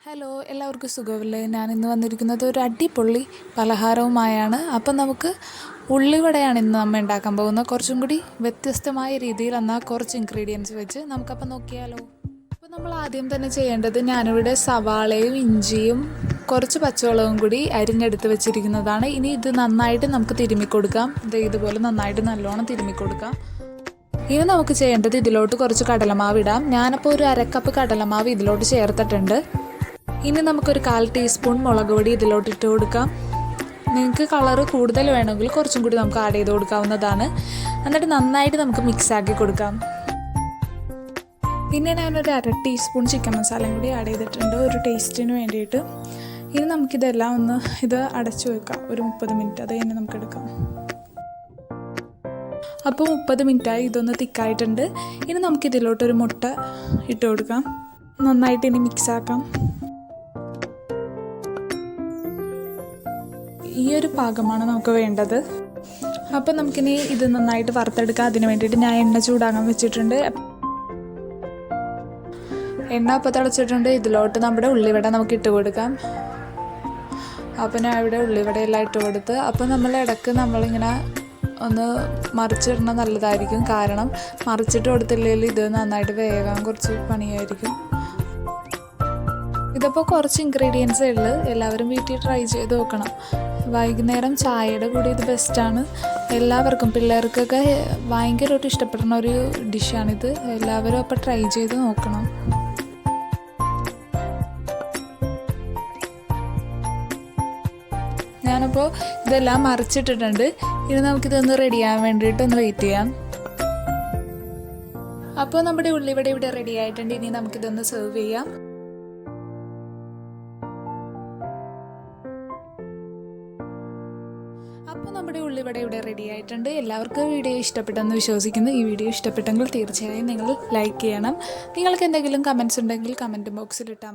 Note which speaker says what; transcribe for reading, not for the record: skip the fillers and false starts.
Speaker 1: Hello, എല്ലാവർക്കും സുഖമല്ലേ? ഞാനിന്ന് വന്നിരിക്കുന്നത് ഒരു അടിപൊളി പലഹാരവുമായാണ്. അപ്പം നമുക്ക് ഉള്ളിവടയാണ് ഇന്ന് നമ്മൾ ഉണ്ടാക്കാൻ പോകുന്നത്. കുറച്ചും കൂടി വ്യത്യസ്തമായ രീതിയിൽ എന്നാൽ കുറച്ച് ഇൻഗ്രീഡിയൻസ് വെച്ച് നമുക്കപ്പം നോക്കിയാലോ. അപ്പോൾ നമ്മൾ ആദ്യം തന്നെ ചെയ്യേണ്ടത്, ഞാനിവിടെ സവാളയും ഇഞ്ചിയും കുറച്ച് പച്ചമുളകും കൂടി അരിഞ്ഞെടുത്ത് വെച്ചിരിക്കുന്നതാണ്. ഇനി ഇത് നന്നായിട്ട് നമുക്ക് തിരുമ്മിക്കൊടുക്കാം. ഇതുപോലെ നന്നായിട്ട് നല്ലോണം തിരുമ്മിക്കൊടുക്കാം. ഇനി നമുക്ക് ചെയ്യേണ്ടത്, ഇതിലോട്ട് കുറച്ച് കടലമാവ് ഇടാം. ഞാനപ്പോൾ ഒരു അരക്കപ്പ് കടലമാവ് ഇതിലോട്ട് ചേർത്തിട്ടുണ്ട്. ഇനി നമുക്കൊരു 1/4 ടീസ്പൂൺ മുളക് പൊടി ഇതിലോട്ട് ഇട്ട് കൊടുക്കാം. നിങ്ങൾക്ക് കളറ് കൂടുതൽ വേണമെങ്കിൽ കുറച്ചും കൂടി നമുക്ക് ആഡ് ചെയ്ത് കൊടുക്കാവുന്നതാണ്. എന്നിട്ട് നന്നായിട്ട് നമുക്ക് മിക്സാക്കി കൊടുക്കാം. പിന്നെ ഞാനൊരു 1/2 ടീസ്പൂൺ ചിക്കൻ മസാലയും കൂടി ആഡ് ചെയ്തിട്ടുണ്ട്, ഒരു ടേസ്റ്റിന് വേണ്ടിയിട്ട്. ഇനി നമുക്കിതെല്ലാം ഇത് അടച്ചു വെക്കാം ഒരു 30 മിനിറ്റ്. അത് കഴിഞ്ഞ് നമുക്കെടുക്കാം. അപ്പോൾ 30 മിനിറ്റായി, ഇതൊന്ന് തിക്കായിട്ടുണ്ട്. ഇനി നമുക്കിതിലോട്ടൊരു മുട്ട ഇട്ട് കൊടുക്കാം. നന്നായിട്ട് ഇനി മിക്സാക്കാം. ഈ ഒരു പാകമാണ് നമുക്ക് വേണ്ടത്. അപ്പം നമുക്കിനി ഇത് നന്നായിട്ട് വറുത്തെടുക്കാം. അതിന് വേണ്ടിയിട്ട് ഞാൻ എണ്ണ ചൂടാകാൻ വെച്ചിട്ടുണ്ട്. എണ്ണ അപ്പോൾ തിളച്ചിട്ടുണ്ട്. ഇതിലോട്ട് നമ്മുടെ ഉള്ളിവട നമുക്ക് ഇട്ട് കൊടുക്കാം. അപ്പോൾ ഞാൻ ഇവിടെ ഉള്ളിവടയെല്ലാം ഇട്ട് കൊടുത്ത്, അപ്പോൾ നമ്മൾ ഇടയ്ക്ക് നമ്മളിങ്ങനെ ഒന്ന് മറിച്ചിടണം നല്ലതായിരിക്കും. കാരണം മറിച്ചിട്ട് കൊടുത്തില്ലെങ്കിൽ ഇത് നന്നായിട്ട് വേകാൻ കുറച്ച് പണിയായിരിക്കും. ഇതിപ്പോൾ കുറച്ച് ഇൻഗ്രീഡിയൻസേ ഉള്ളൂ. എല്ലാവരും വീട്ടിൽ ട്രൈ ചെയ്ത് നോക്കണം. വൈകുന്നേരം ചായയുടെ കൂടെ ഇത് ബെസ്റ്റാണ്. എല്ലാവർക്കും, പിള്ളേർക്കൊക്കെ ഭയങ്കരമായിട്ട് ഇഷ്ടപ്പെടുന്ന ഒരു ഡിഷാണിത്. എല്ലാവരും അപ്പോൾ ട്രൈ ചെയ്ത് നോക്കണം. ഞാനപ്പോൾ ഇതെല്ലാം മറിച്ചിട്ടിട്ടുണ്ട്. ഇനി നമുക്കിതൊന്ന് റെഡിയാകാൻ വേണ്ടിയിട്ട് ഒന്ന് വെയിറ്റ് ചെയ്യാം. അപ്പോൾ നമ്മുടെ ഉള്ളിവട ഇവിടെ റെഡി ആയിട്ടുണ്ട്. ഇനി നമുക്കിതൊന്ന് സെർവ് ചെയ്യാം. അപ്പോൾ നമ്മുടെ ഉള്ളിവട ഇവിടെ റെഡി ആയിട്ടുണ്ട്. എല്ലാവർക്കും വീഡിയോ ഇഷ്ടപ്പെട്ടെന്ന് വിശ്വസിക്കുന്നു. ഈ വീഡിയോ ഇഷ്ടപ്പെട്ടെങ്കിൽ തീർച്ചയായും നിങ്ങൾ ലൈക്ക് ചെയ്യണം. നിങ്ങൾക്ക് എന്തെങ്കിലും കമൻറ്റ്സ് ഉണ്ടെങ്കിൽ കമൻറ്റ് ബോക്സിൽ ഇട്ടാൽ